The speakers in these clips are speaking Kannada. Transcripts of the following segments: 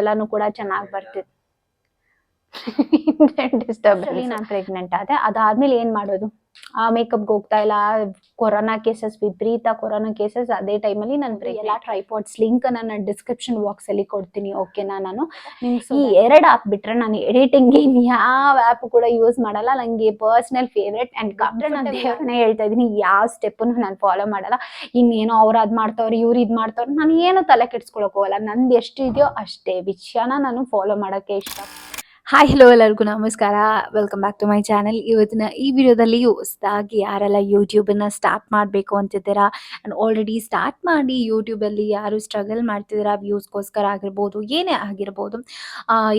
ಎಲ್ಲಾನು ಕೂಡ ಚೆನ್ನಾಗಿ ಬರ್ತಿತ್ತು. ಡಿಸ್ಟರ್ಬೆನ್ಸ್. ನಾನು ಪ್ರೆಗ್ನೆಂಟ್ ಆದೆ. ಅದಾದ್ಮೇಲೆ ಏನ್ ಮಾಡೋದು, ಮೇಕಪ್ಗೆ ಹೋಗ್ತಾ ಇಲ್ಲ. ಕೊರೋನಾ ಕೇಸಸ್, ವಿಪರೀತ ಕೊರೋನಾ ಕೇಸಸ್. ಅದೇ ಟೈಮಲ್ಲಿ ನಾನು ಎಲ್ಲ ಟ್ರೈಪಾಡ್ಸ್ ಲಿಂಕ್ ನಾನು ಡಿಸ್ಕ್ರಿಪ್ಷನ್ ಬಾಕ್ಸ್ ಅಲ್ಲಿ ಕೊಡ್ತೀನಿ, ಓಕೆನಾ. ನಾನು ಈ 2 ಆಪ್ ಬಿಟ್ರೆ ನಾನು ಎಡಿಟಿಂಗ್ ಯಾವ ಆಪ್ ಕೂಡ ಯೂಸ್ ಮಾಡಲ್ಲ. ನಂಗೆ ಪರ್ಸನಲ್ ಫೇವ್ರೆಟ್ ಅಂಡ್ ನಾನು ದೇವ್ರನ್ನೇ ಹೇಳ್ತಾ ಇದೀನಿ, ಯಾವ ಸ್ಟೆಪ್ ನಾನು ಫಾಲೋ ಮಾಡಲ್ಲ. ಇನ್ನೇನೋ ಅವ್ರು ಅದ್ ಮಾಡ್ತಾವ್ರೆ, ಇವ್ರು ಇದ್ ಮಾಡ್ತಾವ್ರೆ, ನಾನು ಏನು ತಲೆ ಕೆಡ್ಸ್ಕೊಳಕ್ ಹೋಗಲ್ಲ. ನಂದು ಎಷ್ಟು ಇದೆಯೋ ಅಷ್ಟೇ ವಿಷಯನ ನಾನು ಫಾಲೋ ಮಾಡಕ್ಕೆ ಇಷ್ಟ. ಹಾಯ್ ಹಲೋ ಎಲ್ಲರಿಗೂ ನಮಸ್ಕಾರ, welcome back to my channel. ಇವತ್ತಿನ ಈ ವಿಡಿಯೋದಲ್ಲಿ ಹೊಸದಾಗಿ ಯಾರೆಲ್ಲ ಯೂಟ್ಯೂಬನ್ನು ಸ್ಟಾರ್ಟ್ ಮಾಡಬೇಕು ಅಂತಿದ್ದೀರಾ ಆ್ಯಂಡ್ ಆಲ್ರೆಡಿ ಸ್ಟಾರ್ಟ್ ಮಾಡಿ ಯೂಟ್ಯೂಬಲ್ಲಿ ಯಾರು ಸ್ಟ್ರಗಲ್ ಮಾಡ್ತಿದ್ದೀರಾ ವ್ಯೂಸ್ಗೋಸ್ಕರ ಆಗಿರ್ಬೋದು, ಏನೇ ಆಗಿರ್ಬೋದು,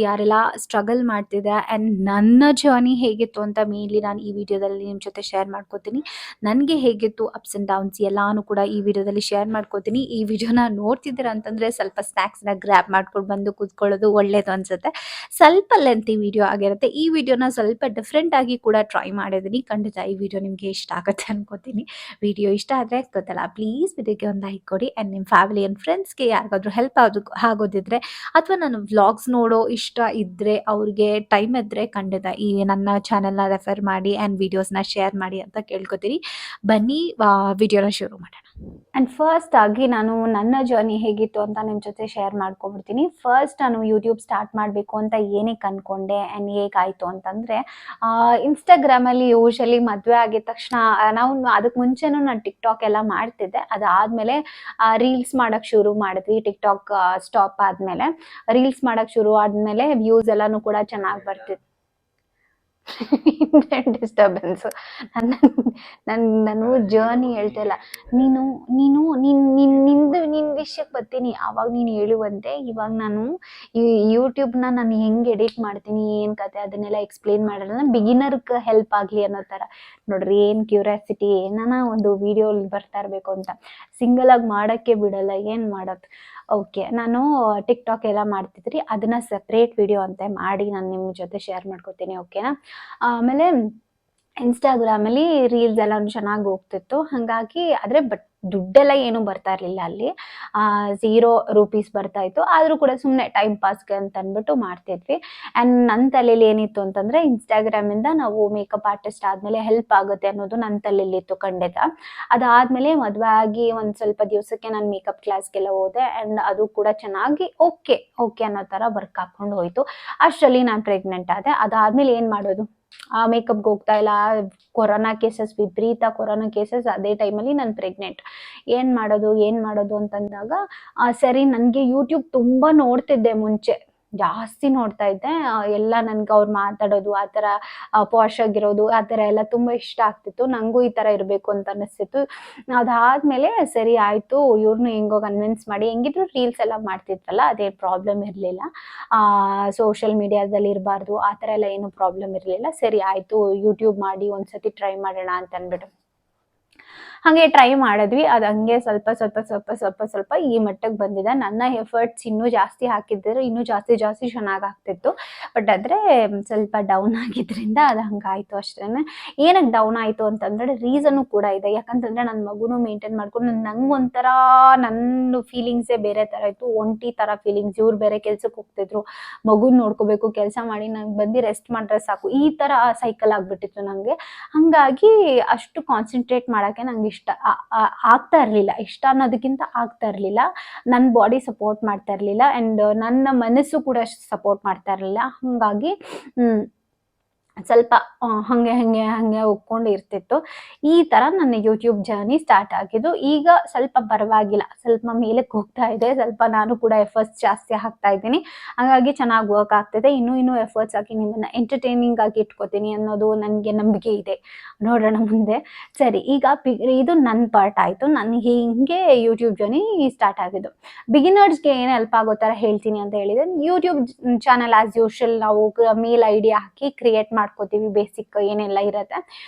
ಯಾರೆಲ್ಲ ಸ್ಟ್ರಗಲ್ ಮಾಡ್ತಿದ್ದೀರಾ ಆ್ಯಂಡ್ ನನ್ನ ಜರ್ನಿ ಹೇಗಿತ್ತು ಅಂತ ಮೇನ್ಲಿ ನಾನು ಈ ವಿಡಿಯೋದಲ್ಲಿ ನಿಮ್ಮ ಜೊತೆ ಶೇರ್ ಮಾಡ್ಕೋತೀನಿ. ನನಗೆ ಹೇಗಿತ್ತು ಅಪ್ಸ್ ಆ್ಯಂಡ್ ಡೌನ್ಸ್ ಎಲ್ಲಾನು ಕೂಡ ಈ ವಿಡಿಯೋದಲ್ಲಿ ಶೇರ್ ಮಾಡ್ಕೋತೀನಿ. ಈ ವಿಡಿಯೋನ ನೋಡ್ತಿದ್ದೀರಾ ಅಂತಂದರೆ ಸ್ವಲ್ಪ ಸ್ನ್ಯಾಕ್ಸ್ನ ಗ್ರ್ಯಾಬ್ ಮಾಡ್ಕೊಂಡು ಬಂದು ಕೂತ್ಕೊಳ್ಳೋದು ಒಳ್ಳೇದು ಅನಿಸುತ್ತೆ. ಸ್ವಲ್ಪ ಲೆಂತಿ ವಿಡಿಯೋ ಆಗಿರುತ್ತೆ. ಈ ವಿಡಿಯೋನ ಸ್ವಲ್ಪ ಡಿಫ್ರೆಂಟ್ ಆಗಿ ಕೂಡ ಟ್ರೈ ಮಾಡಿದ್ದೀನಿ. ಖಂಡಿತ ಈ ವಿಡಿಯೋ ನಿಮಗೆ ಇಷ್ಟ ಆಗುತ್ತೆ ಅನ್ಕೋತೀನಿ. ವಿಡಿಯೋ ಇಷ್ಟ ಆದರೆ ಗೊತ್ತಲ್ಲ, ಪ್ಲೀಸ್ ವಿಡಿಯೋಗೆ ಒಂದು ಲೈಕ್ ಕೊಡಿ ಆ್ಯಂಡ್ ನಿಮ್ಮ ಫ್ಯಾಮಿಲಿ ಆ್ಯಂಡ್ ಫ್ರೆಂಡ್ಸ್ಗೆ ಯಾರಿಗಾದ್ರೂ ಹೆಲ್ಪ್ ಆಗೋದಿದ್ರೆ ಅಥವಾ ನಾನು ವ್ಲಾಗ್ಸ್ ನೋಡೋ ಇಷ್ಟ ಇದ್ದರೆ ಅವ್ರಿಗೆ ಟೈಮ್ ಇದ್ದರೆ ಖಂಡಿತ ಈ ನನ್ನ ಚಾನೆಲ್ನ ರೆಫರ್ ಮಾಡಿ ಆ್ಯಂಡ್ ವಿಡಿಯೋಸ್ನ ಶೇರ್ ಮಾಡಿ ಅಂತ ಕೇಳ್ಕೊತೀನಿ. ಬನ್ನಿ ವಿಡಿಯೋನ ಶುರು ಮಾಡೋಣ. ಆ್ಯಂಡ್ ಫಸ್ಟ್ ಆಗಿ ನಾನು ನನ್ನ ಜರ್ನಿ ಹೇಗಿತ್ತು ಅಂತ ನಿಮ್ಮ ಜೊತೆ ಶೇರ್ ಮಾಡ್ಕೊಂಡ್ಬಿಡ್ತೀನಿ. ಫಸ್ಟ್ ನಾನು ಯೂಟ್ಯೂಬ್ ಸ್ಟಾರ್ಟ್ ಮಾಡಬೇಕು ಅಂತ ಏನಕ್ಕೆ ಅಂದ್ಕೊಂಡೆ ಆ್ಯಂಡ್ ಹೇಗಾಯಿತು ಅಂತಂದರೆ, ಇನ್ಸ್ಟಾಗ್ರಾಮಲ್ಲಿ ಯೂಶಲಿ ಮದುವೆ ಆಗಿದ ತಕ್ಷಣ ನಾವು ಅದಕ್ಕೆ ಮುಂಚೆನೂ ನಾನು ಟಿಕ್ಟಾಕ್ ಎಲ್ಲ ಮಾಡ್ತಿದ್ದೆ. ಅದಾದಮೇಲೆ ರೀಲ್ಸ್ ಮಾಡೋಕ್ಕೆ ಶುರು ಮಾಡಿದ್ವಿ. ಟಿಕ್ಟಾಕ್ ಸ್ಟಾಪ್ ಆದಮೇಲೆ ರೀಲ್ಸ್ ಮಾಡೋಕ್ಕೆ ಶುರು ಆದಮೇಲೆ ವ್ಯೂಸ್ ಎಲ್ಲನೂ ಕೂಡ ಚೆನ್ನಾಗಿ ಬರ್ತಿತ್ತು. ಡಿಸ್ಟರ್ಬೆನ್ಸ್. ನಾನು ಜರ್ನಿ ಹೇಳ್ತಾ ಇಲ್ಲ. ನಿನ್ನ ವಿಷಯಕ್ಕೆ ಬರ್ತೀನಿ. ಆವಾಗ ನೀನು ಹೇಳುವಂತೆ ಇವಾಗ ನಾನು ಈ ಯೂಟ್ಯೂಬ್ನ ನಾನು ಹೆಂಗೆ ಎಡಿಟ್ ಮಾಡ್ತೀನಿ, ಏನು ಕತೆ ಅದನ್ನೆಲ್ಲ ಎಕ್ಸ್ಪ್ಲೇನ್ ಮಾಡಲ್ಲ. ನಾನು ಬಿಗಿನರ್ಗೆ ಹೆಲ್ಪ್ ಆಗಲಿ ಅನ್ನೋ ಥರ. ನೋಡ್ರಿ ಏನು ಕ್ಯೂರಿಯಾಸಿಟಿ, ಏನಾನ ಒಂದು ವಿಡಿಯೋ ಬರ್ತಾ ಇರಬೇಕು ಅಂತ. ಸಿಂಗಲ್ ಆಗಿ ಮಾಡೋಕ್ಕೆ ಬಿಡಲ್ಲ, ಏನು ಮಾಡೋದು. ಓಕೆ, ನಾನು ಟಿಕ್ಟಾಕ್ ಎಲ್ಲ ಮಾಡ್ತಿದ್ರಿ, ಅದನ್ನ ಸಪ್ರೇಟ್ ವಿಡಿಯೋ ಅಂತ ಮಾಡಿ ನಾನು ನಿಮ್ಮ ಜೊತೆ ಶೇರ್ ಮಾಡ್ಕೊತೀನಿ, ಓಕೆನಾ. ಆಮೇಲೆ ಇನ್ಸ್ಟಾಗ್ರಾಮಲ್ಲಿ ರೀಲ್ಸ್ ಎಲ್ಲ ಚೆನ್ನಾಗಿ ಹೋಗ್ತಿತ್ತು. ಹಾಗಾಗಿ ಆದರೆ ದುಡ್ಡೆಲ್ಲ ಏನೂ ಬರ್ತಾ ಇರಲಿಲ್ಲ ಅಲ್ಲಿ. 0 ರೂಪೀಸ್ ಬರ್ತಾ ಇತ್ತು. ಆದರೂ ಕೂಡ ಸುಮ್ಮನೆ ಟೈಮ್ ಪಾಸ್ಗೆ ಅಂತ ಅಂದ್ಬಿಟ್ಟು ಮಾಡ್ತಿದ್ವಿ. ಆ್ಯಂಡ್ ನನ್ನ ತಲೆಯಲ್ಲಿ ಏನಿತ್ತು ಅಂತಂದರೆ, ಇನ್ಸ್ಟಾಗ್ರಾಮಿಂದ ನಾವು ಮೇಕಪ್ ಆರ್ಟಿಸ್ಟ್ ಆದಮೇಲೆ ಹೆಲ್ಪ್ ಆಗುತ್ತೆ ಅನ್ನೋದು ನನ್ನ ತಲೆಯಲ್ಲಿತ್ತು ಖಂಡಿತ. ಅದಾದಮೇಲೆ ಮದುವೆ ಆಗಿ ಒಂದು ಸ್ವಲ್ಪ ದಿವಸಕ್ಕೆ ನಾನು ಮೇಕಪ್ ಕ್ಲಾಸ್ಗೆಲ್ಲ ಹೋದೆ ಆ್ಯಂಡ್ ಅದು ಕೂಡ ಚೆನ್ನಾಗಿ ಓಕೆ ಅನ್ನೋ ಥರ ವರ್ಕ್ ಹಾಕ್ಕೊಂಡು ಹೋಯಿತು. ಅಷ್ಟರಲ್ಲಿ ನಾನು ಪ್ರೆಗ್ನೆಂಟ್ ಆದೆ. ಅದಾದಮೇಲೆ ಏನು ಮಾಡೋದು, ಮೇಕಪ್ಗೆ ಹೋಗ್ತಾ ಇಲ್ಲ. ಕೊರೋನಾ ಕೇಸಸ್, ವಿಪರೀತ ಕೊರೋನಾ ಕೇಸಸ್. ಅದೇ ಟೈಮಲ್ಲಿ ನಾನು ಪ್ರೆಗ್ನೆಂಟ್. ಏನು ಮಾಡೋದು ಅಂತಂದಾಗ ಸರಿ, ನನಗೆ ಯೂಟ್ಯೂಬ್ ತುಂಬ ನೋಡ್ತಿದ್ದೆ ಮುಂಚೆ, ಜಾಸ್ತಿ ನೋಡ್ತಾ ಇದ್ದೆ. ಎಲ್ಲ ನನಗೆ ಅವ್ರು ಮಾತಾಡೋದು ಆ ಥರ ಪಾಶ್ ಆಗಿರೋದು ಆ ಥರ ಎಲ್ಲ ತುಂಬ ಇಷ್ಟ ಆಗ್ತಿತ್ತು. ನನಗೂ ಈ ಥರ ಇರಬೇಕು ಅಂತ ಅನ್ನಿಸ್ತಿತ್ತು. ಅದಾದಮೇಲೆ ಸರಿ ಆಯಿತು, ಇವ್ರನ್ನೂ ಹೆಂಗೋ ಕನ್ವಿನ್ಸ್ ಮಾಡಿ, ಹೆಂಗಿದ್ರು ರೀಲ್ಸ್ ಎಲ್ಲ ಮಾಡ್ತಿದ್ವಲ್ಲ, ಅದೇ ಪ್ರಾಬ್ಲಮ್ ಇರಲಿಲ್ಲ. ಸೋಷಿಯಲ್ ಮೀಡಿಯಾದಲ್ಲಿ ಇರಬಾರ್ದು ಆ ಥರ ಎಲ್ಲ ಏನೂ ಪ್ರಾಬ್ಲಮ್ ಇರಲಿಲ್ಲ. ಸರಿ ಆಯಿತು, ಯೂಟ್ಯೂಬ್ ಮಾಡಿ ಒಂದ್ಸತಿ ಟ್ರೈ ಮಾಡೋಣ ಅಂತ ಅಂದ್ಬಿಟ್ಟು ಹಾಗೆ ಟ್ರೈ ಮಾಡಿದ್ವಿ. ಅದು ಹಂಗೆ ಸ್ವಲ್ಪ ಈ ಮಟ್ಟಕ್ಕೆ ಬಂದಿದೆ. ನನ್ನ ಎಫರ್ಟ್ಸ್ ಇನ್ನೂ ಜಾಸ್ತಿ ಹಾಕಿದ್ದರೆ ಇನ್ನೂ ಜಾಸ್ತಿ ಚೆನ್ನಾಗಿ ಆಗ್ತಿತ್ತು. ಬಟ್ ಆದರೆ ಸ್ವಲ್ಪ ಡೌನ್ ಆಗಿದ್ದರಿಂದ ಅದು ಹಂಗಾಯಿತು ಅಷ್ಟೇ. ಏನಕ್ಕೆ ಡೌನ್ ಆಯಿತು ಅಂತಂದರೆ ರೀಸನ್ನು ಕೂಡ ಇದೆ. ಯಾಕಂತಂದರೆ ನನ್ನ ಮಗುನೂ ಮೇಂಟೈನ್ ಮಾಡ್ಕೊಂಡು ನಂಗೆ ಒಂಥರ ನನ್ನ ಫೀಲಿಂಗ್ಸೇ ಬೇರೆ ಥರ ಇತ್ತು. ಒಂಟಿ ಥರ ಫೀಲಿಂಗ್ಸ್. ಇವ್ರು ಬೇರೆ ಕೆಲ್ಸಕ್ಕೆ ಹೋಗ್ತಿದ್ರು, ಮಗುನ ನೋಡ್ಕೋಬೇಕು, ಕೆಲಸ ಮಾಡಿ ನಂಗೆ ಬಂದು ರೆಸ್ಟ್ ಮಾಡಿದ್ರೆ ಸಾಕು, ಈ ಥರ ಸೈಕಲ್ ಆಗಿಬಿಟ್ಟಿತ್ತು ನನಗೆ. ಹಾಗಾಗಿ ಅಷ್ಟು ಕಾನ್ಸಂಟ್ರೇಟ್ ಮಾಡೋಕ್ಕೆ ನಂಗೆ ಇಷ್ಟ ಆಗ್ತಾ ಇರಲಿಲ್ಲ. ಇಷ್ಟ ಅನ್ನೋದಕ್ಕಿಂತ ಆಗ್ತಾ ಇರಲಿಲ್ಲ. ನನ್ನ ಬಾಡಿ ಸಪೋರ್ಟ್ ಮಾಡ್ತಾ ಇರಲಿಲ್ಲ ಆ್ಯಂಡ್ ನನ್ನ ಮನಸ್ಸು ಕೂಡ ಸಪೋರ್ಟ್ ಮಾಡ್ತಾ ಇರಲಿಲ್ಲ. ಹಾಗಾಗಿ ಸ್ವಲ್ಪ ಹಾಗೆ ಹೋಗ್ಕೊಂಡು ಇರ್ತಿತ್ತು. ಈ ಥರ ನನ್ನ ಯೂಟ್ಯೂಬ್ ಜರ್ನಿ ಸ್ಟಾರ್ಟ್ ಆಗಿದ್ದು. ಈಗ ಸ್ವಲ್ಪ ಪರವಾಗಿಲ್ಲ, ಸ್ವಲ್ಪ ಮೇಲಕ್ಕೆ ಹೋಗ್ತಾ ಇದೆ. ಸ್ವಲ್ಪ ನಾನು ಕೂಡ ಎಫರ್ಟ್ಸ್ ಜಾಸ್ತಿ ಹಾಕ್ತಾ ಇದ್ದೀನಿ. ಹಾಗಾಗಿ ಚೆನ್ನಾಗಿ ವರ್ಕ್ ಆಗ್ತಿದೆ. ಇನ್ನೂ ಎಫರ್ಟ್ಸ್ ಹಾಕಿ ನಿಮ್ಮನ್ನು ಎಂಟರ್ಟೈನಿಂಗ್ ಆಗಿ ಇಟ್ಕೋತೀನಿ ಅನ್ನೋದು ನನಗೆ ನಂಬಿಕೆ ಇದೆ. ನೋಡೋಣ ಮುಂದೆ. ಸರಿ, ಈಗ ಇದು ನನ್ನ ಪಾರ್ಟ್ ಆಯಿತು. ನನಗೆ ಹಿಂಗೆ ಯೂಟ್ಯೂಬ್ ಜರ್ನಿ ಸ್ಟಾರ್ಟ್ ಆಗಿದ್ದು. ಬಿಗಿನರ್ಸ್ಗೆ ಏನು ಹೆಲ್ಪ್ ಆಗೋ ಥರ ಹೇಳ್ತೀನಿ ಅಂತ ಹೇಳಿದರೆ, ಯೂಟ್ಯೂಬ್ ಚಾನಲ್ ಆ್ಯಸ್ ಯೂಶುವಲ್ ನಾವು ಮೇಲ್ ಐಡಿ ಹಾಕಿ ಕ್ರಿಯೇಟ್ ಮಾಡ್ಕೋತೀವಿ, ಬೇಸಿಕ್ ಏನೆಲ್ಲ ಇರುತ್ತೆ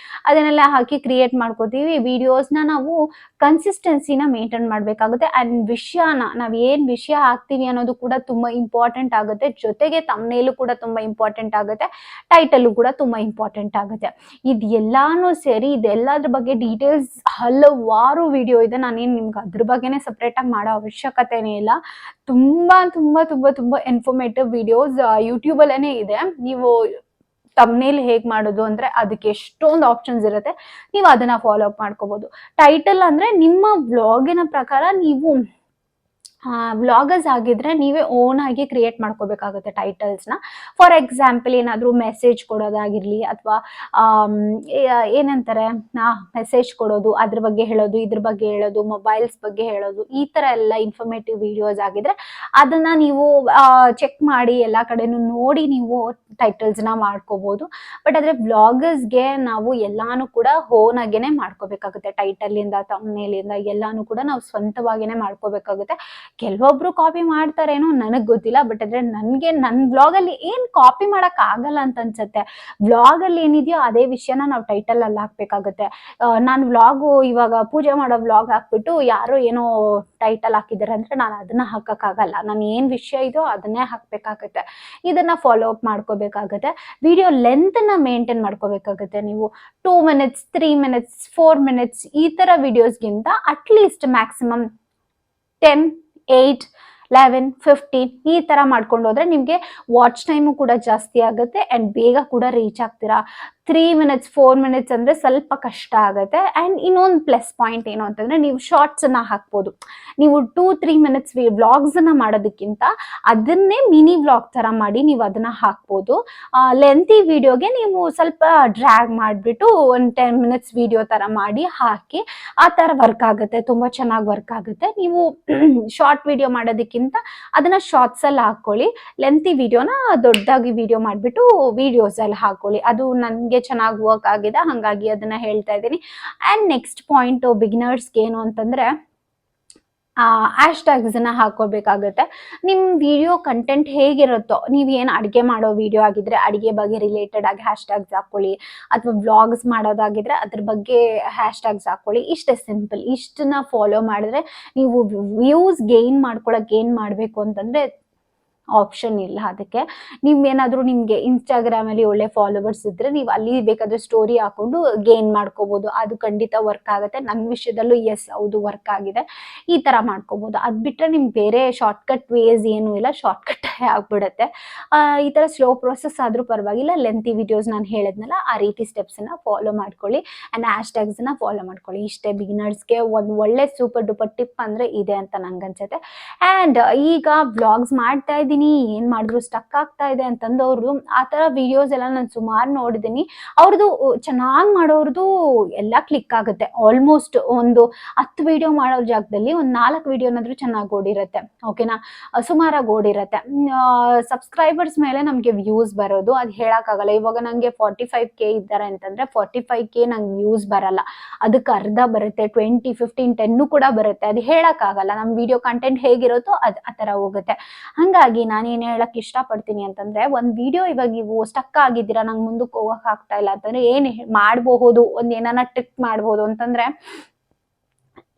ಅದನ್ನೆಲ್ಲ ಹಾಕಿ ಕ್ರಿಯೇಟ್ ಮಾಡ್ಕೋತೀವಿ. ವಿಡಿಯೋಸ್ನ ನಾವು ಕನ್ಸಿಸ್ಟೆನ್ಸಿನ ಮೇಂಟೈನ್ ಮಾಡಬೇಕಾಗುತ್ತೆ. ಅಂಡ್ ವಿಷಯನ ನಾವು ಏನು ವಿಷಯ ಹಾಕ್ತೀವಿ ಅನ್ನೋದು ಕೂಡ ತುಂಬಾ ಇಂಪಾರ್ಟೆಂಟ್ ಆಗುತ್ತೆ. ಜೊತೆಗೆ ತಮ್ನೇಲು ಕೂಡ ತುಂಬಾ ಇಂಪಾರ್ಟೆಂಟ್ ಆಗುತ್ತೆ, ಟೈಟಲ್ ಕೂಡ ತುಂಬಾ ಇಂಪಾರ್ಟೆಂಟ್ ಆಗುತ್ತೆ. ಇದೆಲ್ಲಾನು ಸೇರಿ ಇದೆಲ್ಲದ್ರ ಬಗ್ಗೆ ಡೀಟೇಲ್ಸ್ ಹಲವಾರು ವಿಡಿಯೋ ಇದೆ. ನಾನೇನು ನಿಮ್ಗೆ ಅದ್ರ ಬಗ್ಗೆನೇ ಸಪ್ರೇಟ್ ಆಗಿ ಮಾಡೋ ಅವಶ್ಯಕತೆನೇ ಇಲ್ಲ. ತುಂಬಾ ತುಂಬಾ ತುಂಬಾ ತುಂಬಾ ಇನ್ಫಾರ್ಮೇಟಿವ್ ವಿಡಿಯೋಸ್ ಯೂಟ್ಯೂಬ್ ಅಲ್ಲೇನೆ ಇದೆ. ನೀವು ತಮ್ನೇಲ್ ಹೇಗ್ ಮಾಡೋದು ಅಂದ್ರೆ ಅದಕ್ಕೆ ಎಷ್ಟೊಂದು ಆಪ್ಷನ್ಸ್ ಇರುತ್ತೆ, ನೀವು ಅದನ್ನ ಫಾಲೋ ಅಪ್ ಮಾಡ್ಕೋಬಹುದು. ಟೈಟಲ್ ಅಂದ್ರೆ ನಿಮ್ಮ ವ್ಲಾಗಿನ ಪ್ರಕಾರ ನೀವು ವ್ಲಾಗರ್ಸ್ ಆಗಿದ್ರೆ ನೀವೇ ಓನ್ ಆಗಿ ಕ್ರಿಯೇಟ್ ಮಾಡ್ಕೋಬೇಕಾಗುತ್ತೆ ಟೈಟಲ್ಸ್ನ. ಫಾರ್ ಎಕ್ಸಾಂಪಲ್ ಏನಾದರೂ ಮೆಸೇಜ್ ಕೊಡೋದಾಗಿರ್ಲಿ ಅಥವಾ ಏನಂತಾರೆ ಮೆಸೇಜ್ ಕೊಡೋದು, ಅದ್ರ ಬಗ್ಗೆ ಹೇಳೋದು, ಇದ್ರ ಬಗ್ಗೆ ಹೇಳೋದು, ಮೊಬೈಲ್ಸ್ ಬಗ್ಗೆ ಹೇಳೋದು, ಈ ಥರ ಎಲ್ಲ ಇನ್ಫಾರ್ಮೇಟಿವ್ ವಿಡಿಯೋಸ್ ಆಗಿದ್ರೆ ಅದನ್ನ ನೀವು ಚೆಕ್ ಮಾಡಿ ಎಲ್ಲ ಕಡೆನೂ ನೋಡಿ ನೀವು ಟೈಟಲ್ಸ್ನ ಮಾಡ್ಕೋಬಹುದು. ಬಟ್ ಆದರೆ ವ್ಲಾಗರ್ಸ್ಗೆ ನಾವು ಎಲ್ಲಾನು ಕೂಡ ಓನ್ ಆಗೇನೆ ಮಾಡ್ಕೋಬೇಕಾಗುತ್ತೆ. ಟೈಟಲಿಂದ ತಮ್ನೇಲಿಂದ ಎಲ್ಲಾನು ಕೂಡ ನಾವು ಸ್ವಂತವಾಗಿನೇ ಮಾಡ್ಕೋಬೇಕಾಗುತ್ತೆ. ಕೆಲವೊಬ್ರು ಕಾಪಿ ಮಾಡ್ತಾರೇನೋ ನನಗ್ ಗೊತ್ತಿಲ್ಲ, ಬಟ್ ಆದ್ರೆ ನನ್ಗೆ ನನ್ನ ಬ್ಲಾಗ್ ಅಲ್ಲಿ ಏನ್ ಕಾಪಿ ಮಾಡಕ್ ಆಗಲ್ಲ ಅಂತ ಅನ್ಸುತ್ತೆ. ಬ್ಲಾಗ್ ಅಲ್ಲಿ ಏನಿದೆಯೋ ಅದೇ ವಿಷಯನ ನಾವು ಟೈಟಲ್ ಅಲ್ಲಿ ಹಾಕ್ಬೇಕಾಗುತ್ತೆ. ನಾನು ವ್ಲಾಗು ಇವಾಗ ಪೂಜೆ ಮಾಡೋ ವ್ಲಾಗ್ ಹಾಕ್ಬಿಟ್ಟು ಯಾರೋ ಏನೋ ಟೈಟಲ್ ಹಾಕಿದ್ದಾರೆ ಅಂದ್ರೆ ನಾನು ಅದನ್ನ ಹಾಕಕ್ಕಾಗಲ್ಲ. ನಾನು ಏನ್ ವಿಷಯ ಇದೋ ಅದನ್ನೇ ಹಾಕ್ಬೇಕಾಗುತ್ತೆ. ಇದನ್ನ ಫಾಲೋ ಅಪ್ ಮಾಡ್ಕೋಬೇಕಾಗುತ್ತೆ. ವಿಡಿಯೋ ಲೆಂತ್ ನ ಮೇಂಟೈನ್ ಮಾಡ್ಕೋಬೇಕಾಗುತ್ತೆ. ನೀವು 2 minutes 3 minutes 4 minutes ಈ ತರ ವಿಡಿಯೋಸ್ಗಿಂತ ಅಟ್ಲೀಸ್ಟ್ ಮ್ಯಾಕ್ಸಿಮಮ್ 10 8 11 15 ಈ ತರ ಮಾಡ್ಕೊಂಡು ಹೋದ್ರೆ ನಿಮ್ಗೆ ವಾಚ್ ಟೈಮು ಕೂಡ ಜಾಸ್ತಿ ಆಗುತ್ತೆ ಅಂಡ್ ಬೇಗ ಕೂಡ ರೀಚ್ ಆಗ್ತೀರಾ. 3 minutes 4 minutes ಅಂದ್ರೆ ಸ್ವಲ್ಪ ಕಷ್ಟ ಆಗುತ್ತೆ. ಅಂಡ್ ಇನ್ನೊಂದು ಪ್ಲಸ್ ಪಾಯಿಂಟ್ ಏನು ಅಂತಂದ್ರೆ ನೀವು ಶಾರ್ಟ್ಸ್ ಅನ್ನ ಹಾಕ್ಬೋದು. ನೀವು 2-3 minutes ವ್ಲಾಗ್ಸ್ ಅನ್ನ ಮಾಡೋದಕ್ಕಿಂತ ಅದನ್ನೇ ಮಿನಿ ವ್ಲಾಗ್ ತರ ಮಾಡಿ ನೀವು ಅದನ್ನ ಹಾಕ್ಬೋದು. ಲೆಂತಿ ವಿಡಿಯೋಗೆ ನೀವು ಸ್ವಲ್ಪ ಡ್ರ್ಯಾಗ್ ಮಾಡಿಬಿಟ್ಟು ಒಂದು 10 minutes ವಿಡಿಯೋ ತರ ಮಾಡಿ ಹಾಕಿ ಆ ತರ ವರ್ಕ್ ಆಗುತ್ತೆ, ತುಂಬಾ ಚೆನ್ನಾಗಿ ವರ್ಕ್ ಆಗುತ್ತೆ. ನೀವು ಶಾರ್ಟ್ ವಿಡಿಯೋ ಮಾಡೋದಕ್ಕಿಂತ ಅದನ್ನ ಶಾರ್ಟ್ಸ್ ಅಲ್ಲಿ ಹಾಕೊಳ್ಳಿ, ಲೆಂತಿ ವಿಡಿಯೋನ ದೊಡ್ಡದಾಗಿ ವಿಡಿಯೋ ಮಾಡಿಬಿಟ್ಟು ವಿಡಿಯೋಸ್ ಅಲ್ಲಿ ಹಾಕೊಳ್ಳಿ. ಅದು ನನ್ಗೆ ಚೆನ್ನಾಗಿ ವರ್ಕ್ ಆಗಿದೆ, ಹಂಗಾಗಿ ಅದನ್ನ ಹೇಳ್ತಾ ಇದ್ದೀನಿ. ಅಂಡ್ ನೆಕ್ಸ್ಟ್ ಪಾಯಿಂಟ್ ಬಿಗಿನರ್ಸ್ಗೆ ಏನು ಅಂತಂದ್ರೆ ಹ್ಯಾಶ್ ಟ್ಯಾಗ್ಸ್ ಅನ್ನ ಹಾಕೋಬೇಕಾಗುತ್ತೆ. ನಿಮ್ ವಿಡಿಯೋ ಕಂಟೆಂಟ್ ಹೇಗಿರುತ್ತೋ, ನೀವ್ ಏನ್ ಅಡಿಗೆ ಮಾಡೋ ವಿಡಿಯೋ ಆಗಿದ್ರೆ ಅಡಿಗೆ ಬಗ್ಗೆ ರಿಲೇಟೆಡ್ ಆಗಿ ಹ್ಯಾಶ್ ಟ್ಯಾಗ್ಸ್ ಹಾಕೊಳ್ಳಿ, ಅಥವಾ ವ್ಲಾಗ್ಸ್ ಮಾಡೋದಾಗಿದ್ರೆ ಅದ್ರ ಬಗ್ಗೆ ಹ್ಯಾಶ್ ಟ್ಯಾಗ್ಸ್ ಹಾಕೊಳ್ಳಿ. ಇಷ್ಟೇ ಸಿಂಪಲ್. ಇಷ್ಟನ್ನ ಫಾಲೋ ಮಾಡಿದ್ರೆ ನೀವು ವ್ಯೂಸ್ ಗೇನ್ ಮಾಡ್ಕೊಳಕ್ ಏನ್ ಮಾಡ್ಬೇಕು ಅಂತಂದ್ರೆ ಆಪ್ಷನ್ ಇಲ್ಲ. ಅದಕ್ಕೆ ನೀವೇನಾದ್ರೂ ನಿಮ್ಗೆ ಇನ್ಸ್ಟಾಗ್ರಾಮ್ ಅಲ್ಲಿ ಒಳ್ಳೆ ಫಾಲೋವರ್ಸ್ ಇದ್ರೆ ನೀವು ಅಲ್ಲಿ ಬೇಕಾದ್ರೆ ಸ್ಟೋರಿ ಹಾಕೊಂಡು ಗೇನ್ ಮಾಡ್ಕೋಬಹುದು. ಅದು ಖಂಡಿತ ವರ್ಕ್ ಆಗುತ್ತೆ. ನನ್ನ ವಿಷಯದಲ್ಲೂ ಎಸ್ ಹೌದು ವರ್ಕ್ ಆಗಿದೆ. ಈ ತರ ಮಾಡ್ಕೋಬಹುದು. ಅದ್ ಬಿಟ್ರೆ ನಿಮ್ಗೆ ಬೇರೆ ಶಾರ್ಟ್ಕಟ್ ವೇಸ್ ಏನು ಇಲ್ಲ, ಶಾರ್ಟ್ಕಟ್ ಆಗ್ಬಿಡುತ್ತೆ. ಈ ತರ ಸ್ಲೋ ಪ್ರೊಸೆಸ್ ಆದ್ರೂ ಪರವಾಗಿಲ್ಲ. ಲೆಂತಿ ವಿಡಿಯೋಸ್ ನಾನು ಹೇಳಿದ್ನಲ್ಲ ಆ ರೀತಿ ಸ್ಟೆಪ್ಸ್ ನ ಫಾಲೋ ಮಾಡ್ಕೊಳ್ಳಿ ಅಂಡ್ ಹ್ಯಾಶ್ ಟ್ಯಾಗ್ಸ್ ನ ಫಾಲೋ ಮಾಡ್ಕೊಳ್ಳಿ. ಇಷ್ಟೇ ಬಿಗಿನರ್ಸ್ಗೆ ಒಂದು ಒಳ್ಳೆ ಸೂಪರ್ ಡೂಪರ್ ಟಿಪ್ ಅಂದ್ರೆ ಇದೆ ಅಂತ ನಂಗೆ ಅನ್ಸುತ್ತೆ. ಅಂಡ್ ಈಗ ವ್ಲಾಗ್ಸ್ ಮಾಡ್ತಾ ಇದ್ದೀನಿ, ಏನ್ ಮಾಡಿದ್ರು ಸ್ಟಕ್ ಆಗ್ತಾ ಇದೆ ಅಂತಂದವ್ರು ಆ ತರ ವಿಡಿಯೋಸ್ ಎಲ್ಲ ನಾನು ಸುಮಾರು ನೋಡಿದೀನಿ. ಅವ್ರದ್ದು ಚೆನ್ನಾಗಿ ಮಾಡೋರ್ದು ಎಲ್ಲ ಕ್ಲಿಕ್ ಆಗುತ್ತೆ. ಆಲ್ಮೋಸ್ಟ್ ಒಂದು 10 ವಿಡಿಯೋ ಮಾಡೋ ಜಾಗದಲ್ಲಿ ಒಂದು 4 ವಿಡಿಯೋನಾದ್ರೂ ಚೆನ್ನಾಗಿ ಓಡಿರುತ್ತೆ. ಓಕೆನಾ, ಸುಮಾರಾಗಿ ಓಡಿರುತ್ತೆ. ಸಬ್ಸ್ಕ್ರೈಬರ್ಸ್ ಮೇಲೆ ನಮ್ಗೆ ವ್ಯೂಸ್ ಬರೋದು ಅದು ಹೇಳಕ್ಕಾಗಲ್ಲ. ಇವಾಗ ನಂಗೆ 45K ಇದ್ದಾರೆ ಅಂತಂದ್ರೆ 45K ನಂಗೆ ವ್ಯೂಸ್ ಬರಲ್ಲ, ಅದಕ್ಕೆ ಅರ್ಧ ಬರುತ್ತೆ, 20 15 10 ಕೂಡ ಬರುತ್ತೆ. ಅದು ಹೇಳಕ್ಕಾಗಲ್ಲ. ನಮ್ ವಿಡಿಯೋ ಕಂಟೆಂಟ್ ಹೇಗಿರುತ್ತೋ ಅದು ಆ ತರ ಹೋಗುತ್ತೆ. ಹಂಗಾಗಿ ನಾನೇನ್ ಹೇಳಕ್ ಇಷ್ಟಪಡ್ತೀನಿ ಅಂತಂದ್ರೆ, ಒಂದ್ ವಿಡಿಯೋ ಇವಾಗ ನೀವು ಸ್ಟಕ್ ಆಗಿದ್ದೀರಾ, ನಂಗೆ ಮುಂದಕ್ಕೆ ಹೋಗಕ್ ಆಗ್ತಾ ಇಲ್ಲ ಅಂತಂದ್ರೆ ಏನ್ ಮಾಡಬಹುದು, ಒಂದ್ ಏನಾನ ಟ್ರಿಕ್ ಮಾಡಬಹುದು ಅಂತಂದ್ರೆ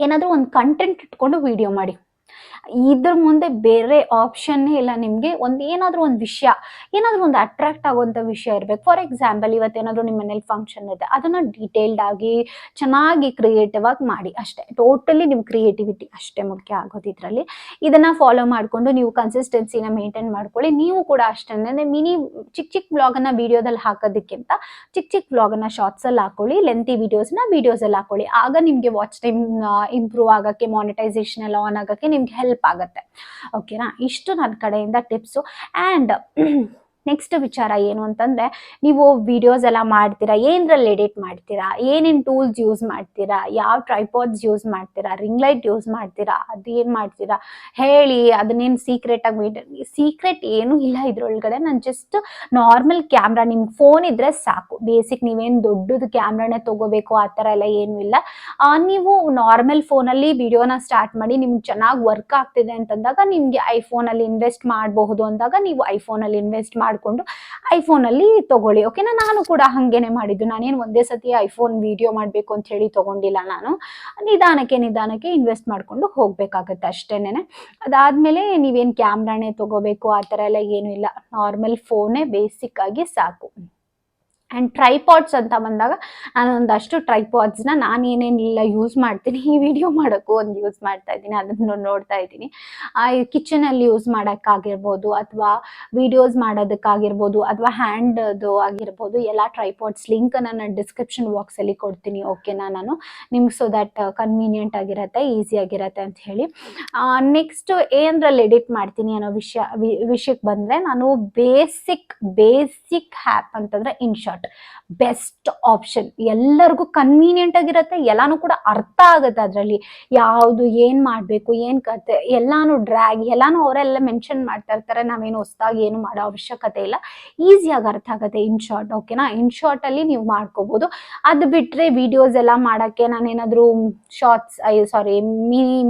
ಏನಾದ್ರೂ ಒಂದು ಕಂಟೆಂಟ್ ಇಟ್ಕೊಂಡು ವಿಡಿಯೋ ಮಾಡಿ. ಇದ್ರ ಮುಂದೆ ಬೇರೆ ಆಪ್ಷನ್ ಇಲ್ಲ ನಿಮ್ಗೆ. ಏನಾದ್ರೂ ಒಂದು ವಿಷಯ, ಏನಾದ್ರೂ ಒಂದು ಅಟ್ರಾಕ್ಟ್ ಆಗುವಂತ ವಿಷಯ ಇರ್ಬೇಕು. ಫಾರ್ ಎಕ್ಸಾಂಪಲ್ ಇವತ್ತೇನಾದ್ರೂ ನಿಮ್ಮ ಮನೇಲಿ ಫಂಕ್ಷನ್ ಇದೆ, ಅದನ್ನ ಡೀಟೇಲ್ಡ್ ಆಗಿ ಚೆನ್ನಾಗಿ ಕ್ರಿಯೇಟಿವ್ ಆಗಿ ಮಾಡಿ ಅಷ್ಟೇ. ಟೋಟಲಿ ನಿಮ್ ಕ್ರಿಯೇಟಿವಿಟಿ ಅಷ್ಟೇ ಮುಖ್ಯ ಆಗೋದು ಇದ್ರಲ್ಲಿ. ಇದನ್ನ ಫಾಲೋ ಮಾಡ್ಕೊಂಡು ನೀವು ಕನ್ಸಿಸ್ಟೆನ್ಸಿನ ಮೇಂಟೈನ್ ಮಾಡ್ಕೊಳ್ಳಿ. ನೀವು ಕೂಡ ಅಷ್ಟೇ ಮಿನಿ ಚಿಕ್ಕ ವ್ಲಾಗ್ ಅನ್ನ ವಿಡಿಯೋದಲ್ಲಿ ಹಾಕೋದಕ್ಕಿಂತ ಚಿಕ್ಕ ವ್ಲಾಗ್ ಅನ್ನ ಶಾರ್ಟ್ಸ್ ಅಲ್ಲಿ ಹಾಕೊಳ್ಳಿ, ಲೆಂತಿ ವಿಡಿಯೋಸ್ನ ವಿಡಿಯೋಸ್ ಅಲ್ಲಿ ಹಾಕೊಳ್ಳಿ. ಆಗ ನಿಮ್ಗೆ ವಾಚ್ ಟೈಮ್ ಇಂಪ್ರೂವ್ ಆಗಕ್ಕೆ, ಮಾನಿಟೈಸೇಷನ್ ಎಲ್ಲ ಆನ್ ಆಗಕ್ಕೆ ನಿಮ್ಗೆ ಹೆಲ್ಪ್ ಆಗುತ್ತೆ. ಓಕೆನಾ, ಇಷ್ಟು ನನ್ನ ಕಡೆಯಿಂದ ಟಿಪ್ಸು. ಅಂಡ್ ನೆಕ್ಸ್ಟ್ ವಿಚಾರ ಏನು ಅಂತಂದ್ರೆ, ನೀವು ವಿಡಿಯೋಸ್ ಎಲ್ಲ ಮಾಡ್ತೀರಾ, ಏನ್ರಲ್ಲಿ ಎಡಿಟ್ ಮಾಡ್ತೀರಾ, ಏನೇನ್ ಟೂಲ್ಸ್ ಯೂಸ್ ಮಾಡ್ತೀರಾ, ಯಾವ ಟ್ರೈಪಾಡ್ಸ್ ಯೂಸ್ ಮಾಡ್ತೀರಾ, ರಿಂಗ್ ಲೈಟ್ ಯೂಸ್ ಮಾಡ್ತೀರಾ, ಅದೇನ್ ಮಾಡ್ತೀರಾ ಹೇಳಿ. ಅದನ್ನೇನು ಸೀಕ್ರೆಟ್ ಆಗಿ ಸೀಕ್ರೆಟ್ ಏನು ಇಲ್ಲ ಇದ್ರೊಳಗಡೆ. ನಾನು ಜಸ್ಟ್ ನಾರ್ಮಲ್ ಕ್ಯಾಮ್ರಾ, ನಿಮ್ಗೆ ಫೋನ್ ಇದ್ರೆ ಸಾಕು, ಬೇಸಿಕ್. ನೀವೇನು ದೊಡ್ಡದು ಕ್ಯಾಮ್ರಾನೇ ತಗೋಬೇಕು ಆ ಥರ ಎಲ್ಲ ಏನೂ ಇಲ್ಲ. ನೀವು ನಾರ್ಮಲ್ ಫೋನಲ್ಲಿ ವಿಡಿಯೋನ ಸ್ಟಾರ್ಟ್ ಮಾಡಿ, ನಿಮ್ಗೆ ಚೆನ್ನಾಗಿ ವರ್ಕ್ ಆಗ್ತಿದೆ ಅಂತಂದಾಗ ನಿಮ್ಗೆ ಐಫೋನಲ್ಲಿ ಇನ್ವೆಸ್ಟ್ ಮಾಡಬಹುದು ಅಂದಾಗ ನೀವು ಐಫೋನಲ್ಲಿ ಇನ್ವೆಸ್ಟ್ ಮಾಡಿಕೊಂಡು ಐಫೋನಲ್ಲಿ ತಗೊಳ್ಳಿ. ಓಕೆನಾ? ನಾನು ಕೂಡ ಹಾಗೇನೆ ಮಾಡಿದ್ದು. ನಾನೇನು ಒಂದೇ ಸತಿ ಐಫೋನ್ ವಿಡಿಯೋ ಮಾಡಬೇಕು ಅಂತ ಹೇಳಿ ತಗೊಂಡಿಲ್ಲ. ನಾನು ನಿಧಾನಕ್ಕೆ ಇನ್ವೆಸ್ಟ್ ಮಾಡಿಕೊಂಡು ಹೋಗ್ಬೇಕಾಗತ್ತೆ ಅಷ್ಟೇನೆ. ಅದಾದ್ಮೇಲೆ ನೀವೇನು ಕ್ಯಾಮ್ರಾನೇ ತಗೋಬೇಕು ಆ ಥರ ಎಲ್ಲ ಏನೂ ಇಲ್ಲ. ನಾರ್ಮಲ್ ಫೋನೇ ಬೇಸಿಕ್ ಆಗಿ ಸಾಕು. ಆ್ಯಂಡ್ ಟ್ರೈಪಾಡ್ಸ್ ಅಂತ ಬಂದಾಗ ನಾನು ಒಂದಷ್ಟು ಟ್ರೈಪಾಡ್ಸ್ನ ನಾನು ಏನೇನಿಲ್ಲ ಯೂಸ್ ಮಾಡ್ತೀನಿ, ಈ ವಿಡಿಯೋ ಮಾಡೋಕ್ಕೂ ಒಂದು ಯೂಸ್ ಮಾಡ್ತಾ ಇದ್ದೀನಿ, ಅದನ್ನು ನೋಡ್ತಾ ಇದ್ದೀನಿ. ಕಿಚನಲ್ಲಿ ಯೂಸ್ ಮಾಡೋಕ್ಕಾಗಿರ್ಬೋದು ಅಥವಾ ವಿಡಿಯೋಸ್ ಮಾಡೋದಕ್ಕಾಗಿರ್ಬೋದು ಅಥವಾ ಹ್ಯಾಂಡ್ದು ಆಗಿರ್ಬೋದು, ಎಲ್ಲ ಟ್ರೈಪಾಡ್ಸ್ ಲಿಂಕನ್ನು ನಾನು ಡಿಸ್ಕ್ರಿಪ್ಷನ್ ಬಾಕ್ಸಲ್ಲಿ ಕೊಡ್ತೀನಿ. ಓಕೆನಾ? ನಾನು ನಿಮ್ಗೆ ಸೊ ದ್ಯಾಟ್ ಕನ್ವೀನಿಯೆಂಟ್ ಆಗಿರತ್ತೆ, ಈಸಿಯಾಗಿರತ್ತೆ ಅಂತ ಹೇಳಿ. ನೆಕ್ಸ್ಟ್ ಏನರಲ್ಲಿ ಎಡಿಟ್ ಮಾಡ್ತೀನಿ ಅನ್ನೋ ವಿಷಯಕ್ಕೆ ಬಂದರೆ, ನಾನು ಬೇಸಿಕ್ ಆ್ಯಪ್ ಅಂತಂದರೆ ಇನ್ಶಾರ್ಟ್ ಬೆಸ್ಟ್ ಆಪ್ಷನ್. ಎಲ್ಲರಿಗೂ ಕನ್ವೀನಿಯೆಂಟ್ ಆಗಿರುತ್ತೆ, ಎಲ್ಲಾನು ಕೂಡ ಅರ್ಥ ಆಗುತ್ತೆ. ಅದರಲ್ಲಿ ಯಾವುದು ಏನು ಮಾಡಬೇಕು, ಏನು ಕತೆ, ಎಲ್ಲಾನು ಡ್ರ್ಯಾಗ್ ಎಲ್ಲಾನು ಅವರೆಲ್ಲ ಮೆನ್ಷನ್ ಮಾಡ್ತಾ ಇರ್ತಾರೆ. ನಾವೇನು ಹೊಸದಾಗಿ ಏನು ಮಾಡೋ ಅವಶ್ಯಕತೆ ಇಲ್ಲ, ಈಸಿಯಾಗಿ ಅರ್ಥ ಆಗುತ್ತೆ ಇನ್ಶಾರ್ಟ್. ಓಕೆನಾ? ಇನ್ಶಾರ್ಟಲ್ಲಿ ನೀವು ಮಾಡ್ಕೋಬೋದು. ಅದು ಬಿಟ್ಟರೆ ವಿಡಿಯೋಸ್ ಎಲ್ಲ ಮಾಡೋಕ್ಕೆ ನಾನೇನಾದರೂ ಶಾರ್ಟ್ಸ್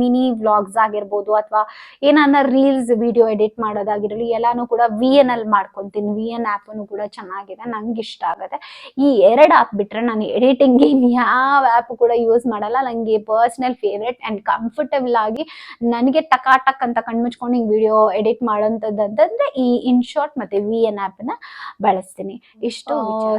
ಮಿನಿ ವ್ಲಾಗ್ಸ್ ಆಗಿರ್ಬೋದು ಅಥವಾ ಏನಾನ ರೀಲ್ಸ್ ವಿಡಿಯೋ ಎಡಿಟ್ ಮಾಡೋದಾಗಿರಲಿ, ಎಲ್ಲಾನು ಕೂಡ VN ಅಲ್ಲಿ ಮಾಡ್ಕೊತೀನಿ. VN ಆ್ಯಪನ್ನು ಕೂಡ ಚೆನ್ನಾಗಿದೆ, ನಂಗೆ ಇಷ್ಟ ಆಗುತ್ತೆ. ಈ 2 ಆ್ಯಪ್ ಬಿಟ್ಟರೆ ನಾನು ಎಡಿಟಿಂಗ್ಗೆ ಯಾವ ಆ್ಯಪ್ ಕೂಡ ಯೂಸ್ ಮಾಡಲ್ಲ. ನನಗೆ ಪರ್ಸ್ನಲ್ ಫೇವ್ರೆಟ್ ಆ್ಯಂಡ್ ಕಂಫರ್ಟಬಲ್ ಆಗಿ ನನಗೆ ಟಕ್ ಅಂತ ಕಣ್ಮುಚ್ಕೊಂಡು ಹಿಂಗೆ ವಿಡಿಯೋ ಎಡಿಟ್ ಮಾಡೋಂಥದ್ದಂತಂದರೆ ಈ ಇನ್ಶಾರ್ಟ್ ಮತ್ತು VN ಆ್ಯಪನ್ನ ಬಳಸ್ತೀನಿ. ಇಷ್ಟು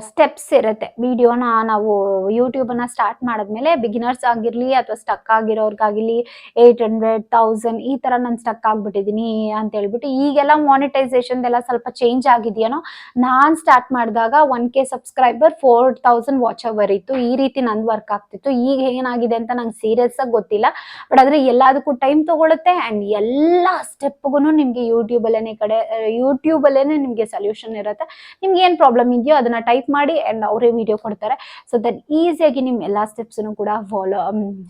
ಸ್ಟೆಪ್ಸ್ ಇರುತ್ತೆ. ವಿಡಿಯೋನ ನಾವು ಯೂಟ್ಯೂಬನ್ನು ಸ್ಟಾರ್ಟ್ ಮಾಡಿದ್ಮೇಲೆ ಬಿಗಿನರ್ಸ್ ಆಗಿರಲಿ ಅಥವಾ ಸ್ಟಕ್ ಆಗಿರೋರ್ಗಾಗಿರಲಿ 800,000 ಈ ಥರ ನಾನು ಸ್ಟಕ್ ಆಗಿಬಿಟ್ಟಿದ್ದೀನಿ ಅಂತ ಹೇಳ್ಬಿಟ್ಟು, ಈಗೆಲ್ಲ ಮಾನಿಟೈಸೇಷನ್ ಎಲ್ಲ ಸ್ವಲ್ಪ ಚೇಂಜ್ ಆಗಿದೆಯೇನೋ. ನಾನು ಸ್ಟಾರ್ಟ್ ಮಾಡಿದಾಗ 1K ಸಬ್ಸ್ಕ್ರೈಬರ್ 4,000 ವಾಚ್ ಅವರ್ ಇತ್ತು. ಈ ರೀತಿ ನಂದು ವರ್ಕ್ ಆಗ್ತಿತ್ತು. ಈಗ ಏನಾಗಿದೆ ಅಂತ ನಂಗೆ ಸೀರಿಯಸ್ ಆಗಿ ಗೊತ್ತಿಲ್ಲ. ಬಟ್ ಆದರೆ ಎಲ್ಲದಕ್ಕೂ ಟೈಮ್ ತಗೊಳುತ್ತೆ ಆ್ಯಂಡ್ ಎಲ್ಲ ಸ್ಟೆಪ್ಗೂ ನಿಮಗೆ ಯೂಟ್ಯೂಬಲ್ಲೇ ನಿಮಗೆ ಸೊಲ್ಯೂಷನ್ ಇರುತ್ತೆ. ನಿಮ್ಗೆ ಏನು ಪ್ರಾಬ್ಲಮ್ ಇದೆಯೋ ಅದನ್ನು ಟೈಪ್ ಮಾಡಿ ಆ್ಯಂಡ್ ಅವರೇ ವಿಡಿಯೋ ಕೊಡ್ತಾರೆ. ಸೊ ದಟ್ ಈಸಿಯಾಗಿ ನಿಮ್ಮ ಎಲ್ಲ ಸ್ಟೆಪ್ಸನ್ನು ಕೂಡ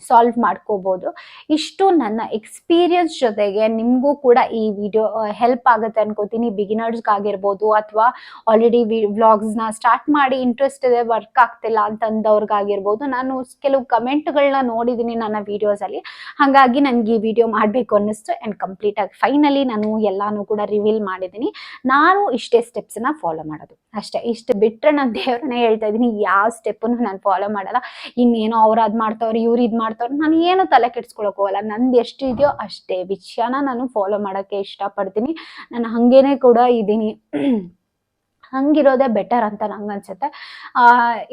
ಸಾಲ್ವ್ ಮಾಡ್ಕೋಬೋದು. ಇಷ್ಟು ನನ್ನ ಎಕ್ಸ್ಪೀರಿಯನ್ಸ್ ಜೊತೆಗೆ ನಿಮಗೂ ಕೂಡ ಈ ವಿಡಿಯೋ ಹೆಲ್ಪ್ ಆಗುತ್ತೆ ಅನ್ಕೋತೀನಿ. ಬಿಗಿನರ್ಸ್ಗಾಗಿರ್ಬೋದು ಅಥವಾ ಆಲ್ರೆಡಿ ವ್ಲಾಗ್ಸ್ನ ಸ್ಟಾರ್ಟ್ ಮಾಡಿ ಇಂಟ್ರೆಸ್ಟ್ ಇದೆ, ವರ್ಕ್ ಆಗ್ತಿಲ್ಲ ಅಂತಂದವ್ರಿಗಾಗಿರ್ಬೋದು. ನಾನು ಕೆಲವು ಕಮೆಂಟ್ಗಳನ್ನ ನೋಡಿದ್ದೀನಿ ನನ್ನ ವೀಡಿಯೋಸಲ್ಲಿ, ಹಾಗಾಗಿ ನನಗೆ ಈ ವಿಡಿಯೋ ಮಾಡಬೇಕು ಅನ್ನಿಸ್ತು ಆ್ಯಂಡ್ ಕಂಪ್ಲೀಟಾಗಿ ಫೈನಲಿ ನಾನು ಎಲ್ಲಾನು ಕೂಡ ರಿವೀಲ್ ಮಾಡಿದ್ದೀನಿ. ನಾನು ಇಷ್ಟೇ ಸ್ಟೆಪ್ಸನ್ನ ಫಾಲೋ ಮಾಡೋದು ಅಷ್ಟೇ. ಇಷ್ಟು ಬಿಟ್ಟರೆ ನಾನು ದೇವ್ರನ್ನೇ ಹೇಳ್ತಾ ಇದ್ದೀನಿ, ಯಾವ ಸ್ಟೆಪ್ಪನ್ನು ನಾನು ಫಾಲೋ ಮಾಡಲ್ಲ. ಇನ್ನೇನೋ ಅವ್ರು ಅದು ಮಾಡ್ತವ್ರು, ಇವ್ರು ಇದು ಮಾಡ್ತವ್ರು, ನಾನು ಏನು ತಲೆ ಕೆಡ್ಸ್ಕೊಳಕ್ಕೆ ಹೋಗಲ್ಲ. ನಂದು ಎಷ್ಟು ಇದೆಯೋ ಅಷ್ಟೇ ವಿಷಯನ ನಾನು ಫಾಲೋ ಮಾಡೋಕ್ಕೆ ಇಷ್ಟಪಡ್ತೀನಿ. ನಾನು ಹಾಗೇನೆ ಕೂಡ ಇದ್ದೀನಿ. ಹಂಗಿರೋದೇ ಬೆಟರ್ ಅಂತ ನಂಗೆ ಅನ್ಸುತ್ತೆ.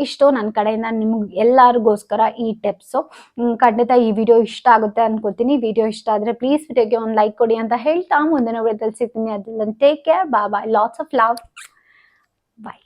ಇಷ್ಟು ನನ್ನ ಕಡೆಯಿಂದ ನಿಮ್ಗೆ ಎಲ್ಲರಿಗೋಸ್ಕರ ಈ ಟಿಪ್ಸು. ಖಂಡಿತ ಈ ವಿಡಿಯೋ ಇಷ್ಟ ಆಗುತ್ತೆ ಅನ್ಕೋತೀನಿ. ವಿಡಿಯೋ ಇಷ್ಟ ಆದರೆ ಪ್ಲೀಸ್ ವಿಡಿಯೋಗೆ ಒಂದು ಲೈಕ್ ಕೊಡಿ ಅಂತ ಹೇಳ್ತಾ ಮುಂದಿನ ವಿಡಿಯೋದಲ್ಲಿ ಸಿಗ್ತೀನಿ. ಅದೆಲ್ಲ take care, bye, lots of love, bye.